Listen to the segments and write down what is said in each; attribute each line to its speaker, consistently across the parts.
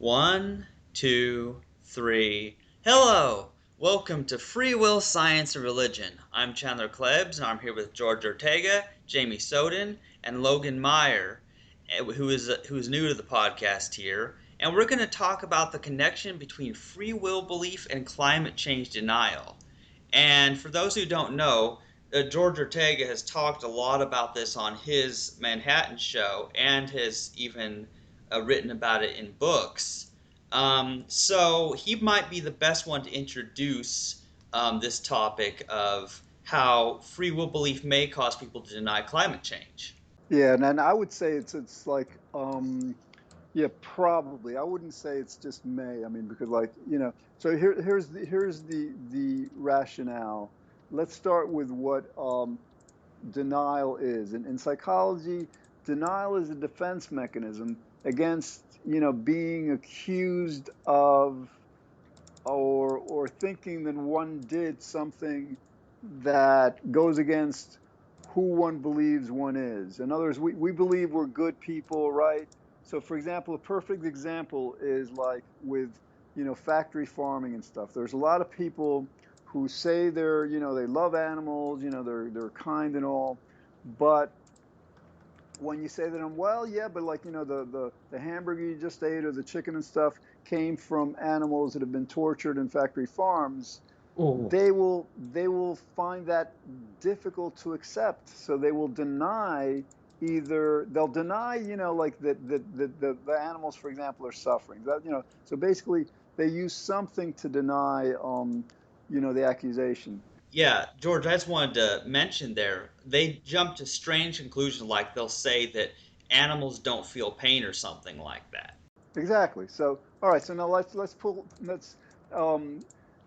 Speaker 1: One, two, three. Hello! Welcome to Free Will, Science, and Religion. I'm Chandler Klebs, and I'm here with George Ortega, Jamie Soden, and Logan Meyer, who is new to the podcast here. And we're going to talk about the connection between free will belief and climate change denial. And for those who don't know, George Ortega has talked a lot about this on his Manhattan show and has even written about it in books. So he might be the best one to introduce this topic of how free will belief may cause people to deny climate change.
Speaker 2: Yeah, and I would say it's like yeah, probably. I wouldn't say it's just May. I mean, because so here's the rationale. Let's start with what denial is. In psychology, denial is a defense mechanism against, being accused of or thinking that one did something that goes against who one believes one is. In other words, we believe we're good people, right? So, for example, a perfect example is like with, factory farming and stuff. There's a lot of people who say they love animals, they're kind and all, but when you say to them, well, yeah, but like, the hamburger you just ate or the chicken and stuff came from animals that have been tortured in factory farms,
Speaker 3: Oh,
Speaker 2: they will find that difficult to accept. So they will deny they'll deny, like the animals, for example, are suffering. So basically they use something to deny the accusation.
Speaker 1: Yeah, George, I just wanted to mention there, they jump to strange conclusions like they'll say that animals don't feel pain or something like that.
Speaker 2: Exactly. So, all right. So now um,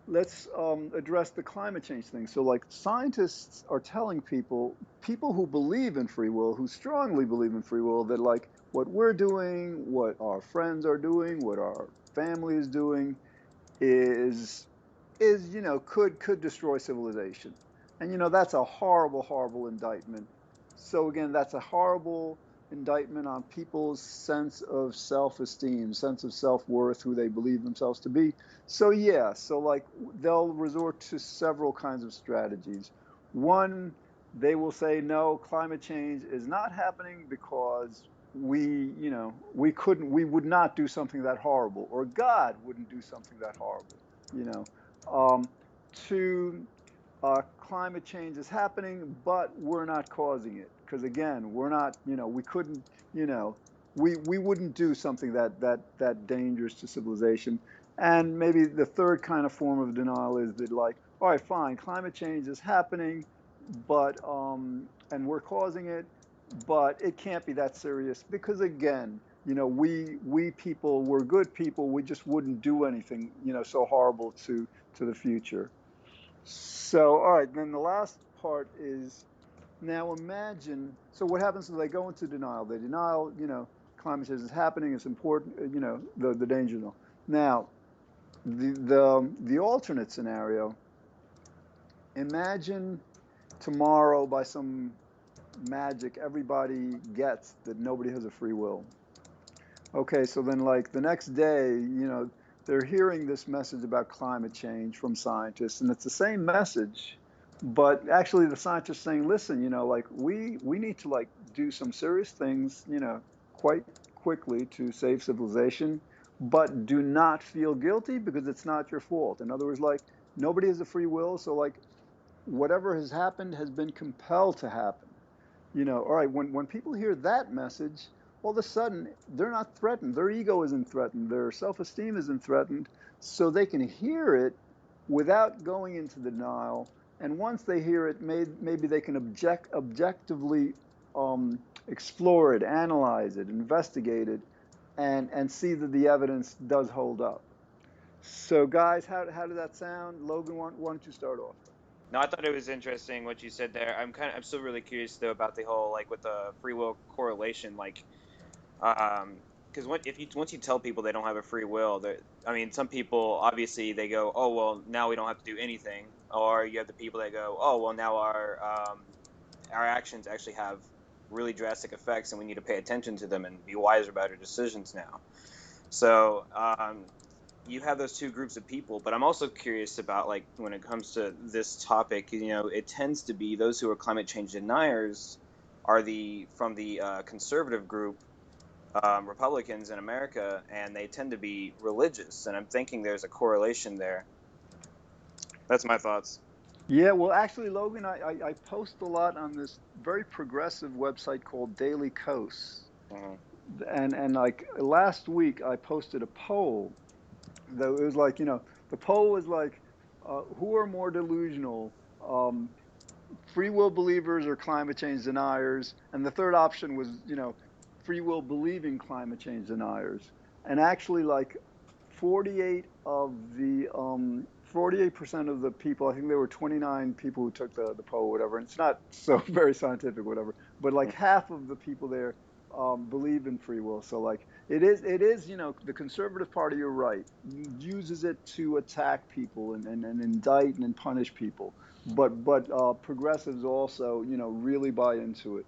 Speaker 2: let's address the climate change thing. So, like, scientists are telling people who believe in free will, who strongly believe in free will, that like what we're doing, what our friends are doing, what our family is doing, is could destroy civilization, and that's a horrible, horrible indictment. So again, that's a horrible indictment on people's sense of self-esteem, sense of self-worth, who they believe themselves to be. So yeah, so like they'll resort to several kinds of strategies. One, they will say no, climate change is not happening because we would not do something that horrible, or God wouldn't do something that horrible you know um, to climate change is happening, but we're not causing it because again, we're not, we couldn't, you know, we wouldn't do something that dangerous to civilization. And maybe the third kind of form of denial is that like, all right, fine, climate change is happening, but and we're causing it, but it can't be that serious because again, we people, we're good people, we just wouldn't do anything, so horrible to the future. So, all right, then the last part is, now imagine, so what happens when they go into denial? They denial, climate change is happening, it's important, the danger. Now, the alternate scenario, imagine tomorrow by some magic everybody gets that nobody has a free will. Okay, so then like the next day, they're hearing this message about climate change from scientists, and it's the same message, but actually the scientists saying, listen, like we need to like do some serious things, quite quickly to save civilization, but do not feel guilty because it's not your fault. In other words, like nobody has a free will, so like whatever has happened has been compelled to happen. All right, when people hear that message, all of a sudden they're not threatened. Their ego isn't threatened. Their self-esteem isn't threatened. So they can hear it without going into denial. And once they hear it, maybe they can objectively explore it, analyze it, investigate it, and see that the evidence does hold up. So, guys, how did that sound? Logan, why don't you start off?
Speaker 3: no, I thought it was interesting what you said there. I'm still really curious though about the whole like with the free will correlation, like, because once you tell people they don't have a free will, that I mean, some people obviously they go, oh well, now we don't have to do anything, or you have the people that go, oh well, now our actions actually have really drastic effects, and we need to pay attention to them and be wiser about our decisions now. So you have those two groups of people, but I'm also curious about, like, when it comes to this topic, it tends to be those who are climate change deniers are from the conservative group, Republicans in America, and they tend to be religious, and I'm thinking there's a correlation there. That's my thoughts.
Speaker 2: Yeah, well, actually, Logan, I post a lot on this very progressive website called Daily Kos.
Speaker 3: Hmm.
Speaker 2: And like last week, I posted a poll. Though it was like, the poll was like, who are more delusional, um, free will believers or climate change deniers? And the third option was, free will believing climate change deniers. And actually, like 48% of the people, I think there were 29 people who took the poll, whatever. And it's not so very scientific, whatever. But like half of the people there believe in free will. So like it is, the conservative party, you're right, uses it to attack people and indict and punish people. But progressives also, really buy into it.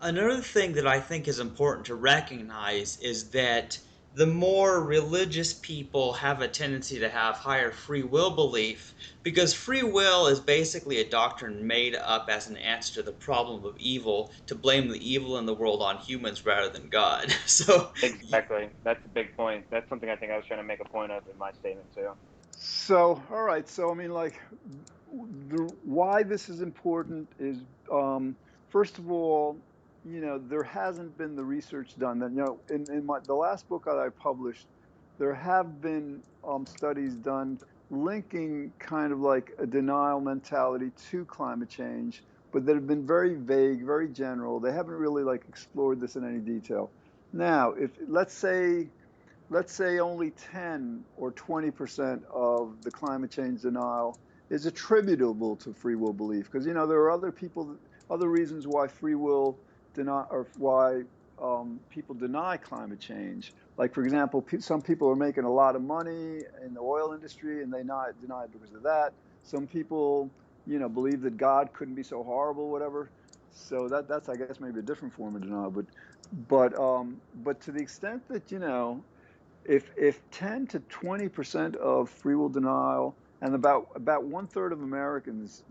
Speaker 1: Another thing that I think is important to recognize is that the more religious people have a tendency to have higher free will belief, because free will is basically a doctrine made up as an answer to the problem of evil, to blame the evil in the world on humans rather than God. So,
Speaker 3: Exactly. That's a big point. That's something I think I was trying to make a point of in my statement too.
Speaker 2: So, all right. So, I mean, like, why this is important is, first of all, there hasn't been the research done that, in the last book that I published, there have been studies done linking kind of like a denial mentality to climate change, but that have been very vague, very general. They haven't really like explored this in any detail. Now, if let's say only 10 or 20% of the climate change denial is attributable to free will belief, because there are other reasons why free will deny, or why people deny climate change. Like, for example, some people are making a lot of money in the oil industry and they deny it because of that. Some people, believe that God couldn't be so horrible, whatever. So that's, I guess, maybe a different form of denial. But to the extent that, if 10 to 20% of free will denial, and about one third of Americans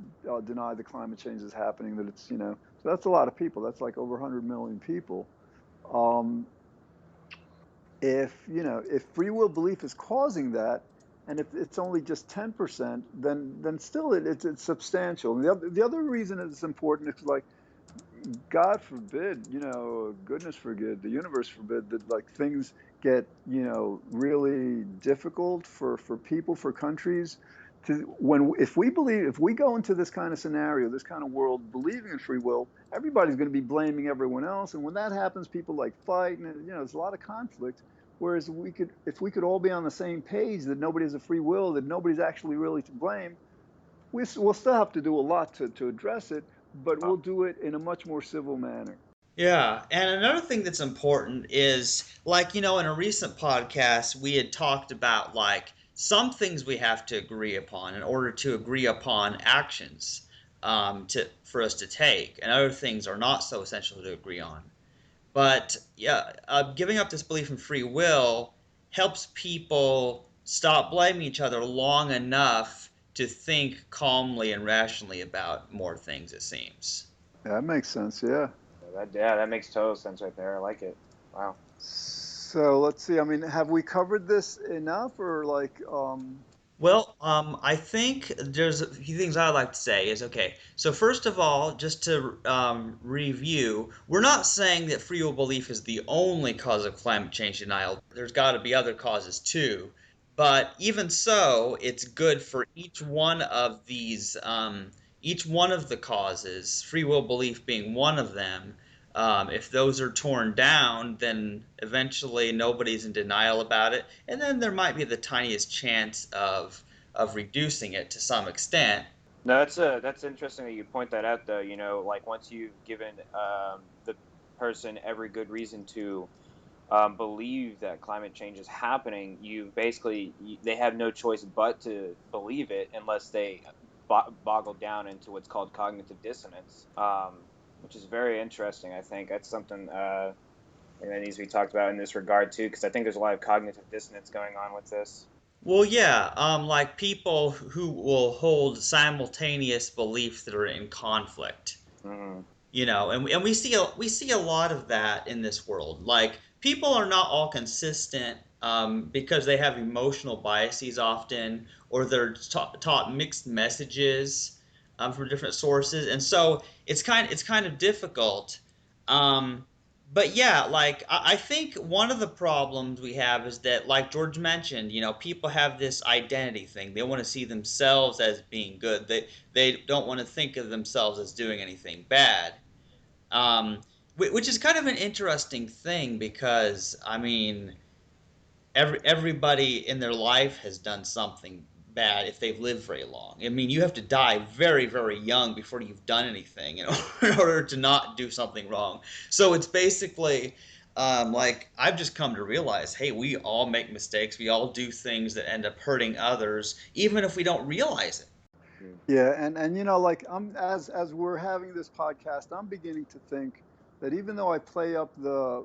Speaker 2: deny that climate change is happening, that it's, so that's a lot of people. That's like over 100 million people. Um, if free will belief is causing that, and if it's only just 10%, then still it's substantial. And the other reason it's important is, like, God forbid, goodness forbid, the universe forbid that like things get, really difficult for people, for countries to, if we go into this kind of scenario, this kind of world, believing in free will, everybody's going to be blaming everyone else. And when that happens, people like fight, and there's a lot of conflict. Whereas if we could all be on the same page, that nobody has a free will, that nobody's actually really to blame, we'll still have to do a lot to address it, but we'll do it in a much more civil manner.
Speaker 1: yeah, and another thing that's important is, like, in a recent podcast, we had talked about, like, some things we have to agree upon in order to agree upon actions, for us to take, and other things are not so essential to agree on. But yeah, giving up this belief in free will helps people stop blaming each other long enough to think calmly and rationally about more things, it seems.
Speaker 2: Yeah, that makes sense. Yeah.
Speaker 3: Yeah, that makes total sense right there. I like it. Wow.
Speaker 2: So let's see. I mean, have we covered this enough, or like,
Speaker 1: Well, I think there's a few things I'd like to say is okay. So first of all, just to review, we're not saying that free will belief is the only cause of climate change denial. There's got to be other causes too. But even so, it's good for each one of the causes, free will belief being one of them. If those are torn down, then eventually nobody's in denial about it, and then there might be the tiniest chance of reducing it to some extent.
Speaker 3: No, that's interesting that you point that out, though. Like, once you've given the person every good reason to believe that climate change is happening, they have no choice but to believe it unless they boggle down into what's called cognitive dissonance, which is very interesting. I think that's something and that needs to be talked about in this regard too, because I think there's a lot of cognitive dissonance going on with this.
Speaker 1: Well, yeah, like people who will hold simultaneous beliefs that are in conflict.
Speaker 3: Hmm.
Speaker 1: And we see a lot of that in this world. Like people are not all consistent because they have emotional biases often, or they're taught mixed messages from different sources, and so it's kind of difficult. Um, but yeah, like I think one of the problems we have is that, like George mentioned, people have this identity thing. They want to see themselves as being good. They don't want to think of themselves as doing anything bad. Um, which is kind of an interesting thing because I mean everybody in their life has done something bad if they've lived very long. I mean, you have to die very, very young before you've done anything in order to not do something wrong. So it's basically like I've just come to realize, hey, we all make mistakes. We all do things that end up hurting others, even if we don't realize it.
Speaker 2: Yeah, and like as we're having this podcast, I'm beginning to think that even though I play up the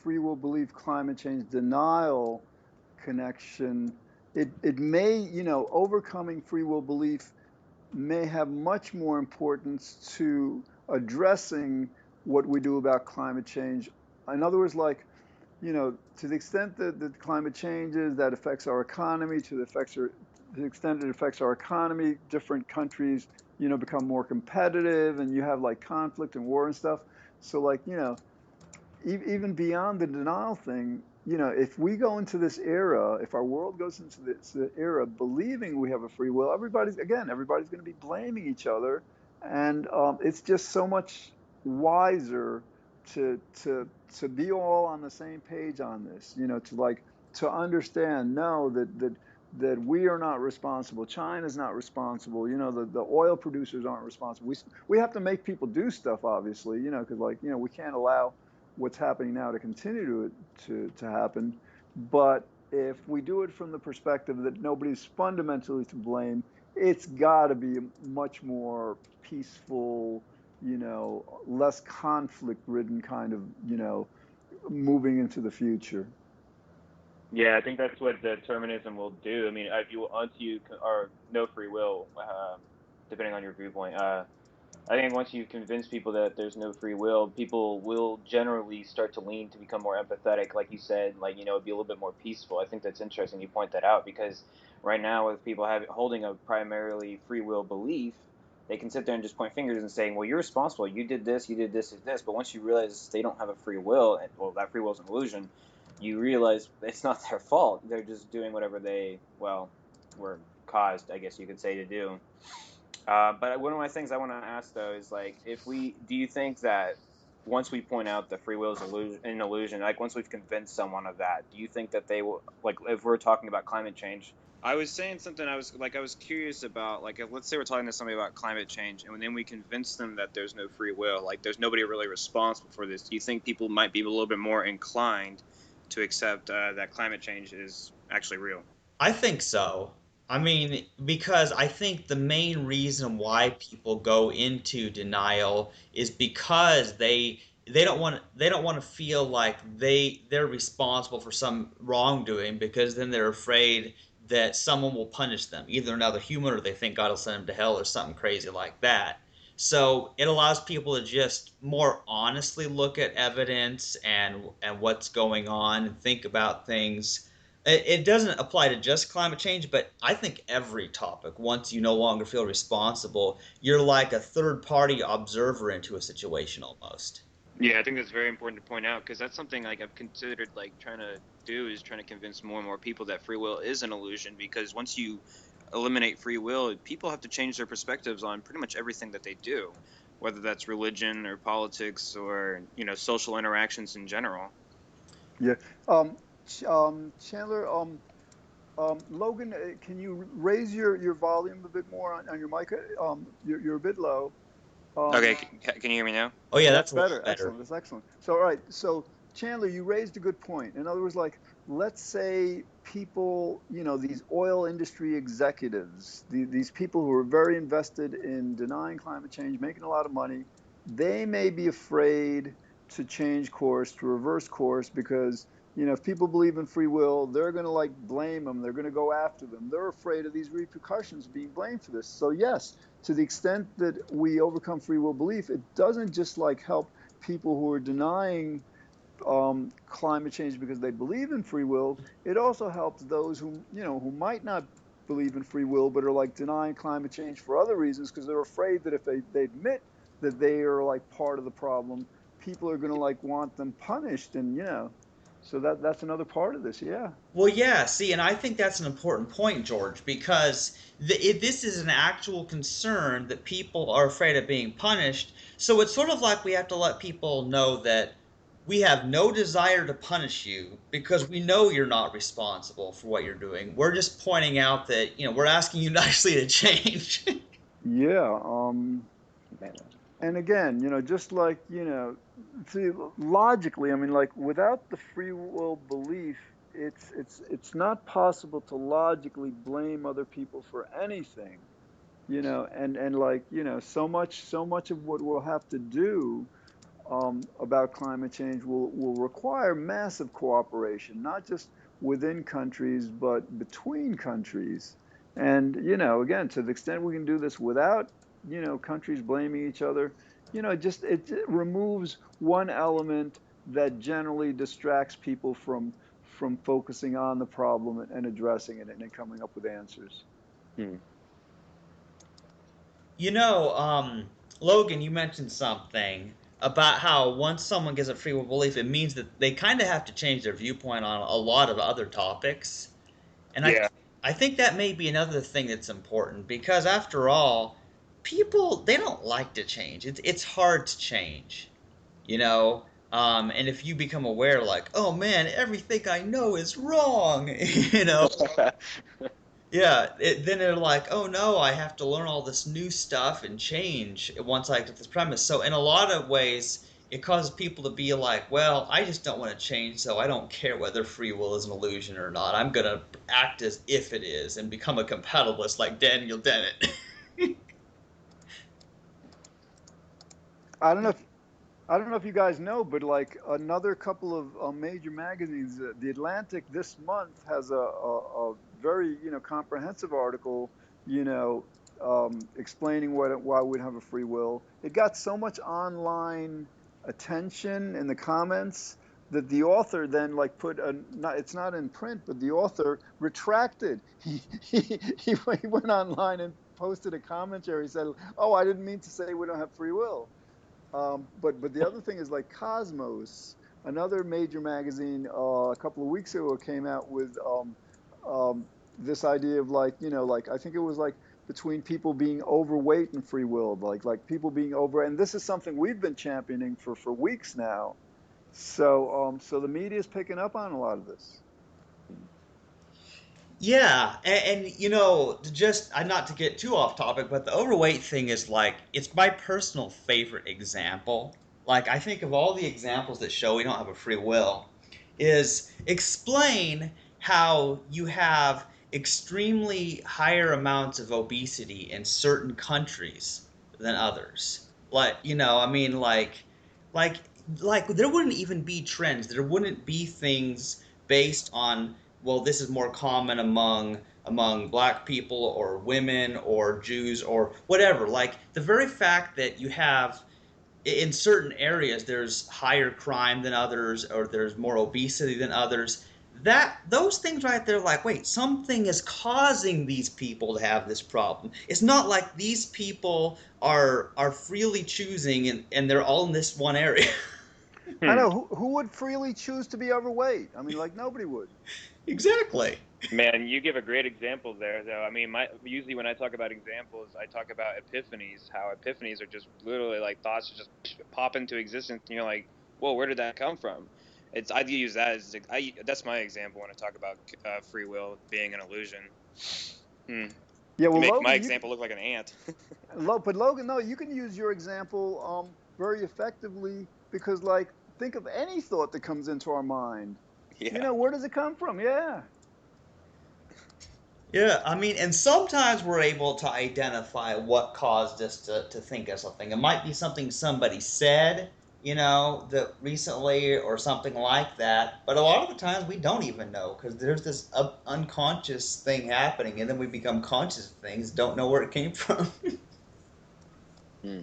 Speaker 2: free will belief climate change denial connection, it may, overcoming free will belief may have much more importance to addressing what we do about climate change. In other words, like, to the extent that the climate changes, that affects our economy, to the extent it affects our economy, different countries, become more competitive, and you have like conflict and war and stuff. So like, even beyond the denial thing, if we go into this era, if our world goes into this era believing we have a free will, everybody's going to be blaming each other, and it's just so much wiser to to to be all on the same page on this. To understand, no, that we are not responsible. China's not responsible. The oil producers aren't responsible. We have to make people do stuff, obviously. Because we can't allow what's happening now to continue to happen. But if we do it from the perspective that nobody's fundamentally to blame, it's got to be a much more peaceful, less conflict-ridden kind of, moving into the future.
Speaker 3: Yeah, I think that's what determinism will do. I mean, if you once you or no free will, depending on your viewpoint. I think once you convince people that there's no free will, people will generally start to lean to become more empathetic, like you said, like be a little bit more peaceful. I think that's interesting you point that out because right now with people holding a primarily free will belief, they can sit there and just point fingers and saying, well, you're responsible. You did this, you did this, you did this. But once you realize they don't have a free will, and well, that free will is an illusion, you realize it's not their fault. They're just doing whatever they were caused, I guess you could say, to do. But one of my things I want to ask though is like, do you think that once we point out that free will is an illusion, like once we've convinced someone of that, do you think that they will, like, if we're talking about climate change? I was saying something. I was curious about, like, if, let's say we're talking to somebody about climate change, and then we convince them that there's no free will, like there's nobody really responsible for this. Do you think people might be a little bit more inclined to accept that climate change is actually real?
Speaker 1: I think so. I mean, because I think the main reason why people go into denial is because they don't want to feel like they're responsible for some wrongdoing, because then they're afraid that someone will punish them, either another human, or they think God will send them to hell or something crazy like that. So it allows people to just more honestly look at evidence and what's going on and think about things. It doesn't apply to just climate change, but I think every topic, once you no longer feel responsible, you're like a third party observer into a situation almost.
Speaker 3: Yeah, I think that's very important to point out because that's something like I've considered like trying to convince more and more people that free will is an illusion because once you eliminate free will, people have to change their perspectives on pretty much everything that they do, whether that's religion or politics or, social interactions in general.
Speaker 2: Yeah. Chandler, Logan, can you raise your volume a bit more on your mic? You're a bit low.
Speaker 3: Okay,
Speaker 2: Um,
Speaker 3: can you hear me now?
Speaker 1: Oh yeah,
Speaker 2: that's
Speaker 1: that's a lot
Speaker 2: better.
Speaker 1: better.
Speaker 2: Excellent. That's excellent. So, all right. So, Chandler, you raised a good point. In other words, like, let's say people, these oil industry executives, these people who are very invested in denying climate change, making a lot of money, they may be afraid to change course, to reverse course, because if people believe in free will, they're going to like blame them. They're going to go after them. They're afraid of these repercussions of being blamed for this. So yes, to the extent that we overcome free will belief, it doesn't just like help people who are denying climate change because they believe in free will. It also helps those who might not believe in free will but are like denying climate change for other reasons, because they're afraid that if they admit that they are like part of the problem, people are going to like want them punished, and so that's another part of this. Yeah.
Speaker 1: Well, yeah, see, and I think that's an important point, George, because this is an actual concern that people are afraid of being punished. So it's sort of like we have to let people know that we have no desire to punish you because we know you're not responsible for what you're doing. We're just pointing out that, we're asking you nicely to change.
Speaker 2: Yeah.
Speaker 3: Man.
Speaker 2: And again, just like, see, logically, I mean, like without the free will belief, it's not possible to logically blame other people for anything, and like, so much of what we'll have to do about climate change will require massive cooperation, not just within countries, but between countries. And, again, to the extent we can do this without, countries blaming each other, it removes one element that generally distracts people from focusing on the problem and addressing it and coming up with answers.
Speaker 3: Hmm.
Speaker 1: You know, Logan, you mentioned something about how once someone gets a free will belief, it means that they kind of have to change their viewpoint on a lot of other topics. And
Speaker 3: Yeah.
Speaker 1: I think that may be another thing that's important because after all, people they don't like to change. It's hard to change, you know. And if you become aware, like, oh man, everything I know is wrong, you know, yeah, then they're like, oh no, I have to learn all this new stuff and change once I get this premise. So in a lot of ways, it causes people to be like, well, I just don't want to change, so I don't care whether free will is an illusion or not. I'm gonna act as if it is and become a compatibilist like Daniel Dennett.
Speaker 2: I don't know if I don't know if you guys know, but like another couple of major magazines, The Atlantic this month has a very comprehensive article, you know, explaining why we'd have a free will. It got so much online attention in the comments that the author then like put a not, it's not in print, but the author retracted. He went online and posted a commentary. He said, "Oh, I didn't mean to say we don't have free will." But the other thing is like Cosmos, another major magazine, a couple of weeks ago came out with this idea of like like I think it was like between people being overweight and free will, like people being over, and this is something we've been championing for weeks now. So the media is picking up on a lot of this.
Speaker 1: Yeah, and just not to get too off topic, but the overweight thing is like it's my personal favorite example. Like I think of all the examples that show we don't have a free will, is explain how you have extremely higher amounts of obesity in certain countries than others. Like, I mean like like there wouldn't even be trends. There wouldn't be things based on, well, this is more common among black people or women or Jews or whatever. Like the very fact that you have in certain areas there's higher crime than others or there's more obesity than others, that those things right there, like, wait, something is causing these people to have this problem. It's not like these people are freely choosing and they're all in this one area.
Speaker 2: I
Speaker 3: Hmm.
Speaker 2: know who would freely choose to be overweight. I mean, like nobody would.
Speaker 1: Exactly.
Speaker 3: Man, you give a great example there, though. I mean, my usually when I talk about examples, I talk about epiphanies. How epiphanies are just literally like thoughts that just pop into existence, and you're like, "Whoa, where did that come from?" I use that as that's my example when I talk about free will being an illusion. Hmm.
Speaker 2: Yeah,
Speaker 3: You
Speaker 2: well,
Speaker 3: make my
Speaker 2: Logan,
Speaker 3: example look like an ant.
Speaker 2: But Logan, no, you can use your example very effectively, because, like, think of any thought that comes into our mind.
Speaker 3: Yeah.
Speaker 2: Where does it come from? Yeah.
Speaker 1: Yeah, I mean, and sometimes we're able to identify what caused us to think of something. It might be something somebody said, that recently or something like that. But a lot of the times we don't even know because there's this unconscious thing happening, and then we become conscious of things, don't know where it came from.
Speaker 3: Hmm.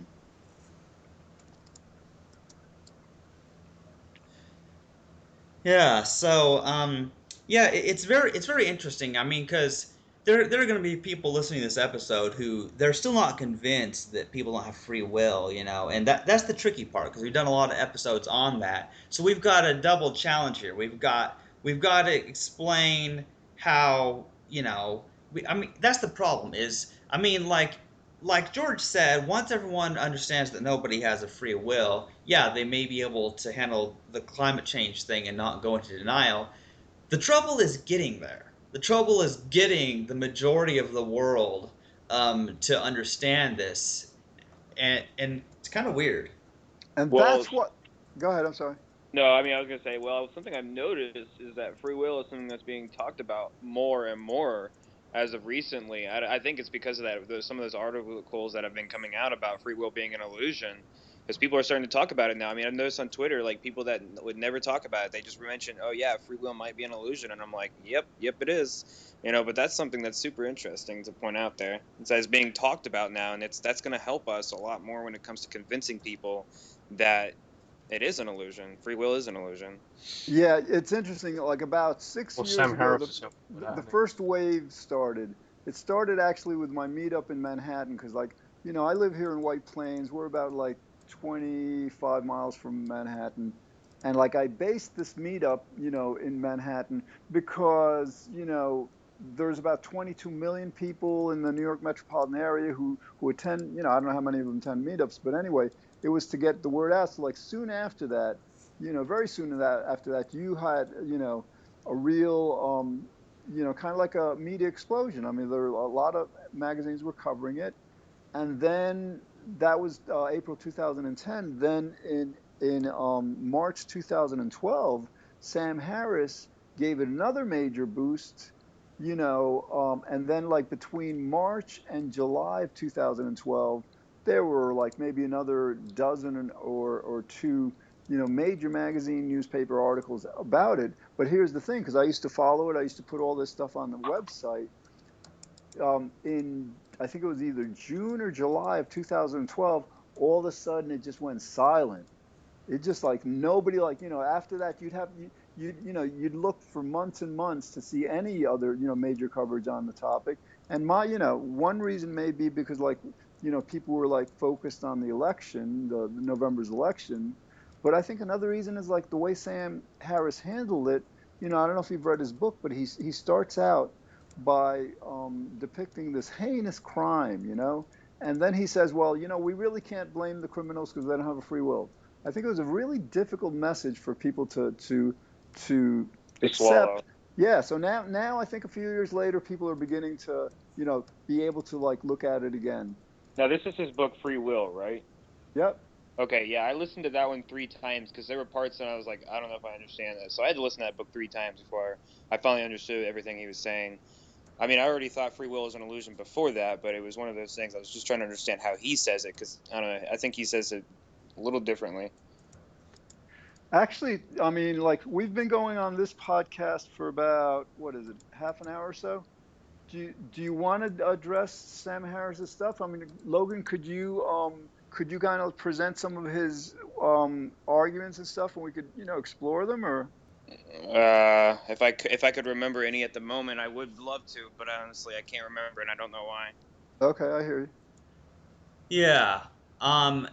Speaker 1: Yeah, so yeah, it's very interesting. I mean, because there are going to be people listening to this episode who they're still not convinced that people don't have free will, and that's the tricky part because we've done a lot of episodes on that. So we've got a double challenge here. We've got to explain how, I mean, that's the problem is, I mean, like George said, once everyone understands that nobody has a free will, yeah, they may be able to handle the climate change thing and not go into denial. The trouble is getting there. The trouble is getting the majority of the world to understand this, and it's kind of weird.
Speaker 2: And
Speaker 3: Well,
Speaker 2: that's what. Go ahead. I'm sorry.
Speaker 3: no, I mean, I was gonna say, well, something I've noticed is that free will is something that's being talked about more and more as of recently. I think it's because of that. Some of those articles that have been coming out about free will being an illusion, because people are starting to talk about it now. I mean, I've noticed on Twitter, like people that would never talk about it, they just mention, "Oh yeah, free will might be an illusion," and I'm like, "Yep, yep, it is." But that's something that's super interesting to point out there. It's being talked about now, and that's going to help us a lot more when it comes to convincing people that it is an illusion. Free will is an illusion.
Speaker 2: Yeah, it's interesting. Like about six
Speaker 4: Well,
Speaker 2: years
Speaker 4: Sam
Speaker 2: ago,
Speaker 4: Harris
Speaker 2: the
Speaker 4: is helping with
Speaker 2: the,
Speaker 4: that,
Speaker 2: the
Speaker 4: I think.
Speaker 2: first wave started. It started actually with my meetup in Manhattan because, like, I live here in White Plains. We're about like 25 miles from Manhattan, and like I based this meetup, in Manhattan because there's about 22 million people in the New York metropolitan area who attend. I don't know how many of them attend meetups, but anyway, it was to get the word out. So like soon after that, very soon after that, you had, a real, kind of like a media explosion. I mean, there were a lot of magazines were covering it, and then that was April 2010. Then in March 2012, Sam Harris gave it another major boost. And then like between March and July of 2012, there were like maybe another dozen or two, major magazine newspaper articles about it. But here's the thing, because I used to follow it, I used to put all this stuff on the website. In I think it was either June or July of 2012, all of a sudden it just went silent. It just like nobody, like, after that you'd look for months and months to see any other, major coverage on the topic. And one reason may be because, like, people were like focused on the election, the November's election. But I think another reason is like the way Sam Harris handled it. I don't know if you've read his book, but he starts out by depicting this heinous crime, and then he says, well, we really can't blame the criminals because they don't have a free will. I think it was a really difficult message for people to
Speaker 3: To
Speaker 2: accept.
Speaker 3: swallow.
Speaker 2: Yeah. So now I think a few years later, people are beginning to be able to like look at it again.
Speaker 3: Now, this is his book, Free Will, right?
Speaker 2: Yep.
Speaker 3: Okay, yeah, I listened to that one 3 times because there were parts that I was like, I don't know if I understand this. So I had to listen to that book 3 times before I finally understood everything he was saying. I mean, I already thought free will was an illusion before that, but it was one of those things I was just trying to understand how he says it because I don't know. I think he says it a little differently.
Speaker 2: Actually, I mean, like we've been going on this podcast for about, what is it, half an hour or so. Do you want to address Sam Harris's stuff? I mean, Logan, could you kind of present some of his arguments and stuff, and we could explore them, or?
Speaker 3: If I could remember any at the moment, I would love to, but honestly, I can't remember, and I don't know why.
Speaker 2: Okay, I hear you.
Speaker 1: Yeah. And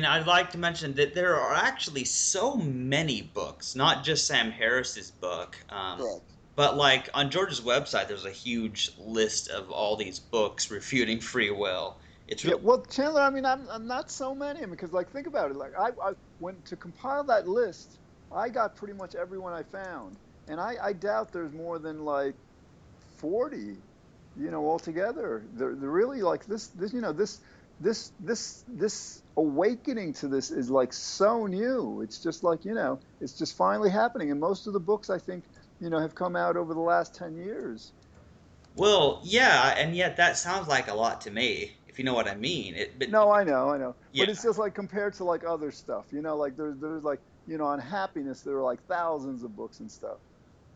Speaker 1: I'd like to mention that there are actually so many books, not just Sam Harris's book.
Speaker 3: Correct.
Speaker 1: But like on George's website, there's a huge list of all these books refuting free will. It's
Speaker 2: Yeah,
Speaker 1: real.
Speaker 2: well, Chandler, I mean, I'm not so many, because like think about it. Like I went to compile that list, I got pretty much everyone I found, and I doubt there's more than like 40, altogether. They're really like this awakening to this is like so new. It's just like, it's just finally happening. And most of the books I think, have come out over the last 10 years.
Speaker 1: Well, yeah, and yet that sounds like a lot to me. if you know what I mean. But
Speaker 2: No, I know.
Speaker 1: yeah.
Speaker 2: But it's just like compared to like other stuff, like there's like, on happiness, there are like thousands of books and stuff.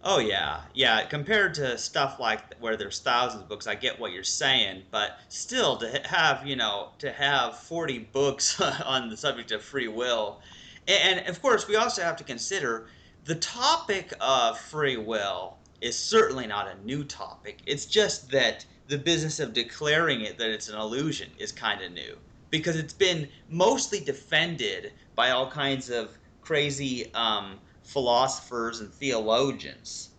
Speaker 1: Oh yeah, yeah. Compared to stuff like where there's thousands of books, I get what you're saying, but still, to have 40 books on the subject of free will, and of course, we also have to consider the topic of free will is certainly not a new topic. It's just that the business of declaring it that it's an illusion is kind of new because it's been mostly defended by all kinds of crazy philosophers and theologians.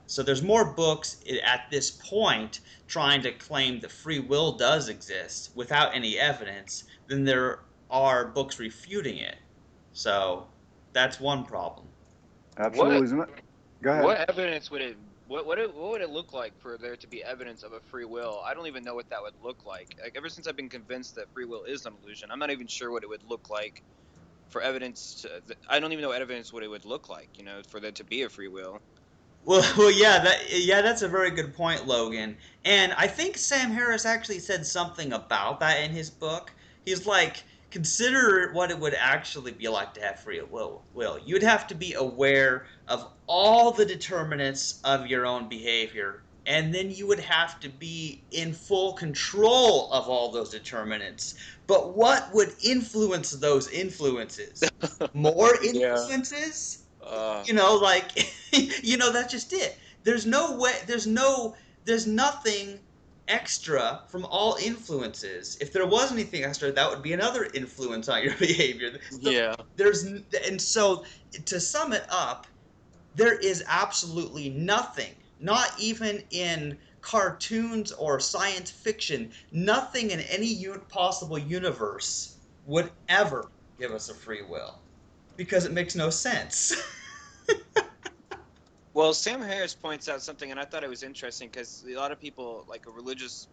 Speaker 1: So there's more books at this point trying to claim that free will does exist without any evidence than there are books refuting it. So that's one problem.
Speaker 3: What
Speaker 2: Absolutely. Go ahead.
Speaker 3: what evidence would it what would it look like for there to be evidence of a free will? I don't even know what that would look like. Like ever since I've been convinced that free will is an illusion, I'm not even sure what it would look like for evidence I don't even know evidence what it would look like, for there to be a free will.
Speaker 1: Well, yeah, that's a very good point, Logan. And I think Sam Harris actually said something about that in his book. He's like, consider what it would actually be like to have free will. You'd have to be aware of all the determinants of your own behavior, and then you would have to be in full control of all those determinants. But what would influence those influences? More
Speaker 3: Yeah.
Speaker 1: influences?
Speaker 3: Uh,
Speaker 1: Like that's just it. There's no way, there's nothing extra from all influences. If there was anything extra, that would be another influence on your behavior. So
Speaker 3: yeah.
Speaker 1: there's and so to sum it up, there is absolutely nothing, not even in cartoons or science fiction, nothing in any possible universe would ever give us a free will because it makes no sense.
Speaker 3: Well, Sam Harris points out something, and I thought it was interesting because a lot of people, like religious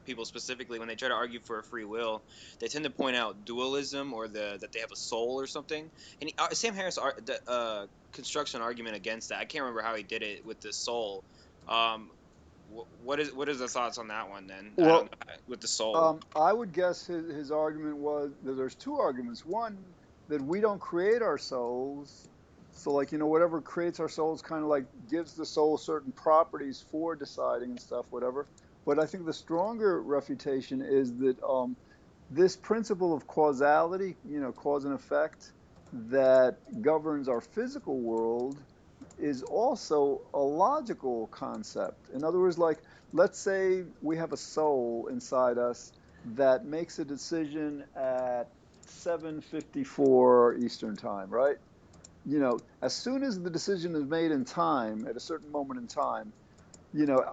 Speaker 3: people specifically, when they try to argue for a free will, they tend to point out dualism or that they have a soul or something. And Sam Harris constructs an argument against that. I can't remember how he did it with the soul. Um, what is the thoughts on that one then? I don't
Speaker 2: Well,
Speaker 3: know with the soul.
Speaker 2: I would guess his argument was that there's two arguments. One, that we don't create our souls. So, like, whatever creates our souls kind of like gives the soul certain properties for deciding and stuff, whatever. But I think the stronger refutation is that this principle of causality, cause and effect, that governs our physical world is also a logical concept. In other words, like, let's say we have a soul inside us that makes a decision at 7:54 Eastern time, right? As soon as the decision is made in time, at a certain moment in time,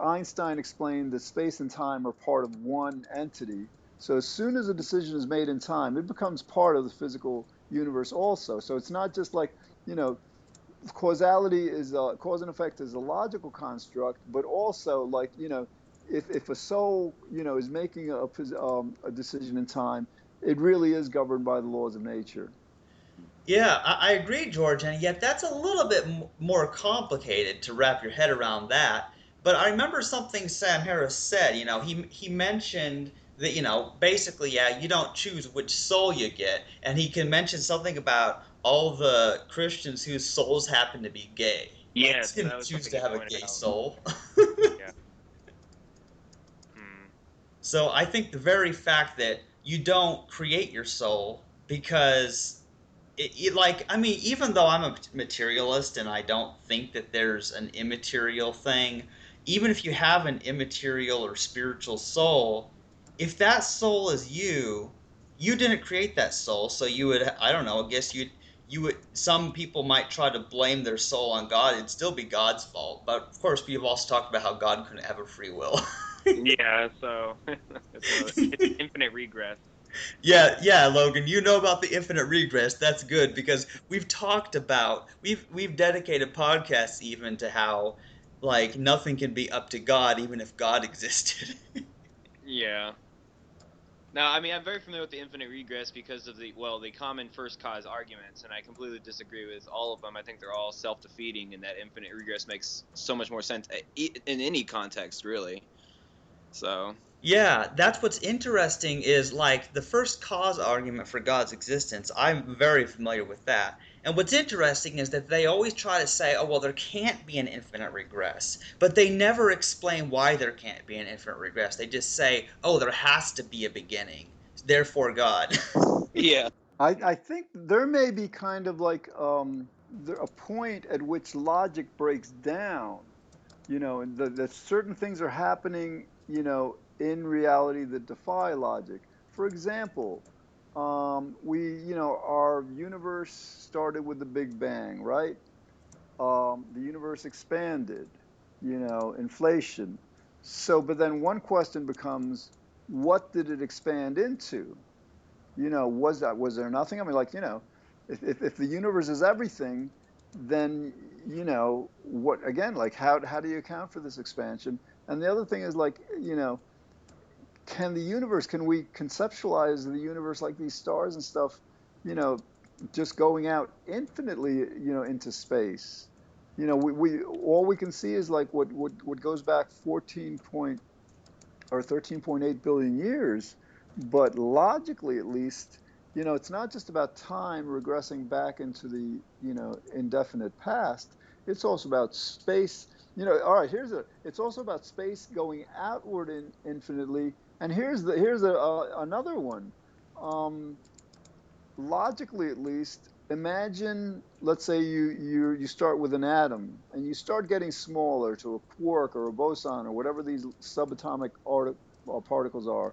Speaker 2: Einstein explained that space and time are part of one entity. So as soon as a decision is made in time, it becomes part of the physical universe also. So it's not just like, you know, causality is cause and effect is a logical construct, but also like, if a soul, is making a decision in time, it really is governed by the laws of nature.
Speaker 1: Yeah, I agree, George, and yet that's a little bit more complicated to wrap your head around that. But I remember something Sam Harris said. He mentioned that basically, yeah, you don't choose which soul you get, and he can mention something about all the Christians whose souls happen to be gay. Like,
Speaker 3: Yes,
Speaker 1: you
Speaker 3: that
Speaker 1: didn't
Speaker 3: was
Speaker 1: choose
Speaker 3: something
Speaker 1: to
Speaker 3: he
Speaker 1: have a
Speaker 3: pointed
Speaker 1: gay
Speaker 3: out.
Speaker 1: soul.
Speaker 3: Yeah. Hmm.
Speaker 1: So I think the very fact that you don't create your soul because I mean, even though I'm a materialist and I don't think that there's an immaterial thing, even if you have an immaterial or spiritual soul, if that soul is you, you didn't create that soul, so you would, I don't know, I guess you would, some people might try to blame their soul on God. It'd still be God's fault. But of course, we've also talked about how God couldn't have a free will.
Speaker 3: Yeah, so it's infinite regress.
Speaker 1: Yeah, yeah, Logan, you know about the infinite regress. That's good because we've dedicated podcasts even to how like nothing can be up to God even if God existed.
Speaker 3: Yeah. Now, I mean, I'm very familiar with the infinite regress because of the common first cause arguments, and I completely disagree with all of them. I think they're all self-defeating, and that infinite regress makes so much more sense in any context, really. So,
Speaker 1: Yeah, that's what's interesting is like the first cause argument for God's existence. I'm very familiar with that. And what's interesting is that they always try to say, oh, well, there can't be an infinite regress. But they never explain why there can't be an infinite regress. They just say, oh, there has to be a beginning. Therefore, God.
Speaker 3: Yeah.
Speaker 2: I think there may be kind of like a point at which logic breaks down, and that certain things are happening, in reality that defy logic. For example, our universe started with the Big Bang, right? The universe expanded, inflation. So, but then one question becomes, what did it expand into? Was there nothing? I mean, like, if the universe is everything, then, what, again, like, how do you account for this expansion? And the other thing is, like, can we conceptualize the universe like these stars and stuff, you know, just going out infinitely, into space? We all we can see is like what goes back 14 point or 13.8 billion years, but logically at least, it's not just about time regressing back into the, indefinite past. It's also about space. All right, it's also about space going outward infinitely. And another one. Um, Logically at least, imagine, let's say you start with an atom and you start getting smaller to a quark or a boson or whatever these subatomic particles are,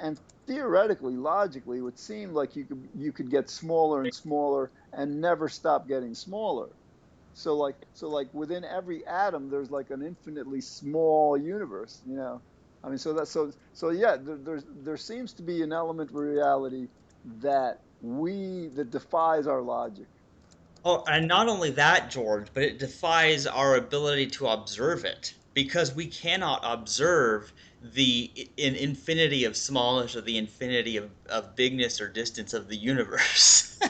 Speaker 2: and theoretically, logically, it would seem like you could get smaller and smaller and never stop getting smaller. So like within every atom, there's like an infinitely small universe. I mean, so yeah, there seems to be an element of reality that defies our logic.
Speaker 1: Oh, and not only that, George, but it defies our ability to observe it because we cannot observe the infinity of smallness or the infinity of bigness or distance of the universe.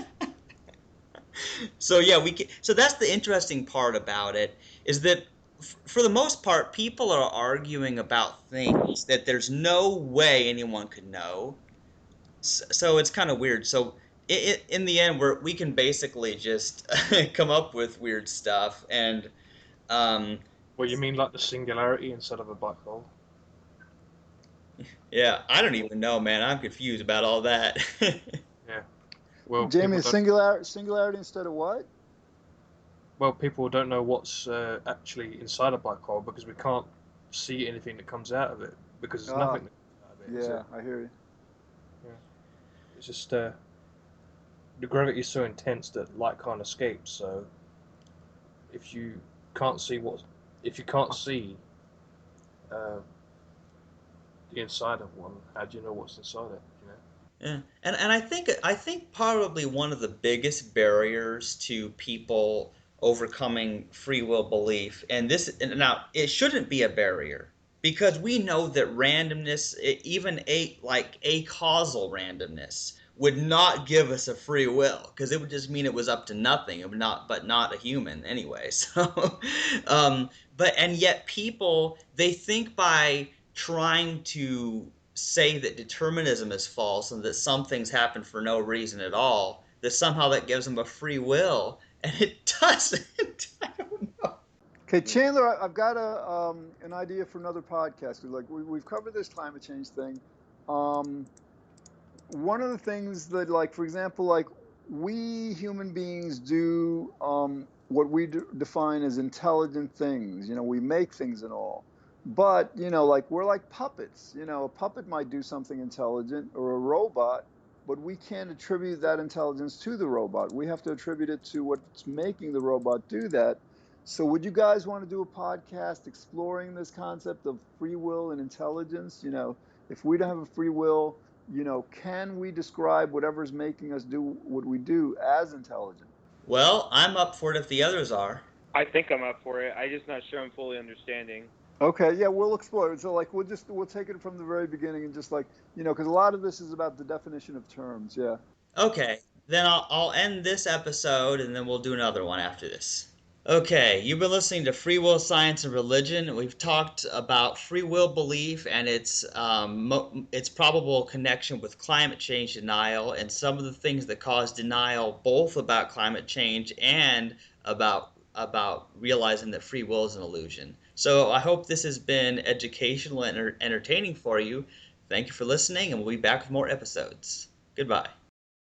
Speaker 1: So yeah, so that's the interesting part about it is that for the most part, people are arguing about things that there's no way anyone could know. So it's kind of weird. So in the end, we can basically just come up with weird stuff, and um,
Speaker 4: Well, you mean like the singularity instead of a black hole?
Speaker 1: yeah, I don't even know, man. I'm confused about all that.
Speaker 4: Yeah. Well,
Speaker 2: Jamie,
Speaker 4: people don't.
Speaker 2: singularity instead of what?
Speaker 4: Well, people don't know what's actually inside a black hole because we can't see anything that comes out of it because there's
Speaker 2: Ah,
Speaker 4: nothing that comes out of it, is
Speaker 2: yeah,
Speaker 4: it?
Speaker 2: I hear you.
Speaker 4: Yeah. It's just the gravity is so intense that light can't escape. So if you can't see what, if you can't see uh, the inside of one, how do you know what's inside it? You know?
Speaker 1: Yeah. And I think probably one of the biggest barriers to people overcoming free will belief, and now it shouldn't be a barrier because we know that randomness, even a causal randomness, would not give us a free will because it would just mean it was up to nothing. It would not, but not a human anyway. So, but and yet people they think by trying to say that determinism is false and that some things happen for no reason at all, that somehow that gives them a free will, and it doesn't. I don't know.
Speaker 2: Okay, Chandler, I've got an idea for another podcast. Like we've covered this climate change thing. Um, One of the things that, like, for example, like we human beings do what we define as intelligent things. We make things and all. But, like we're like puppets. A puppet might do something intelligent or a robot, but we can't attribute that intelligence to the robot. We have to attribute it to what's making the robot do that. So, would you guys want to do a podcast exploring this concept of free will and intelligence? If we don't have a free will, can we describe whatever's making us do what we do as intelligent?
Speaker 1: Well, I'm up for it if the others are.
Speaker 3: I think I'm up for it. I'm just not sure I'm fully understanding.
Speaker 2: Okay, yeah, we'll explore it. So, like, we'll take it from the very beginning and just like, because a lot of this is about the definition of terms. Yeah.
Speaker 1: Okay, then I'll end this episode and then we'll do another one after this. Okay, you've been listening to Free Will, Science, and Religion. We've talked about free will belief and its probable connection with climate change denial and some of the things that cause denial, both about climate change and about realizing that free will is an illusion. So I hope this has been educational and entertaining for you. Thank you for listening, and we'll be back with more episodes. Goodbye.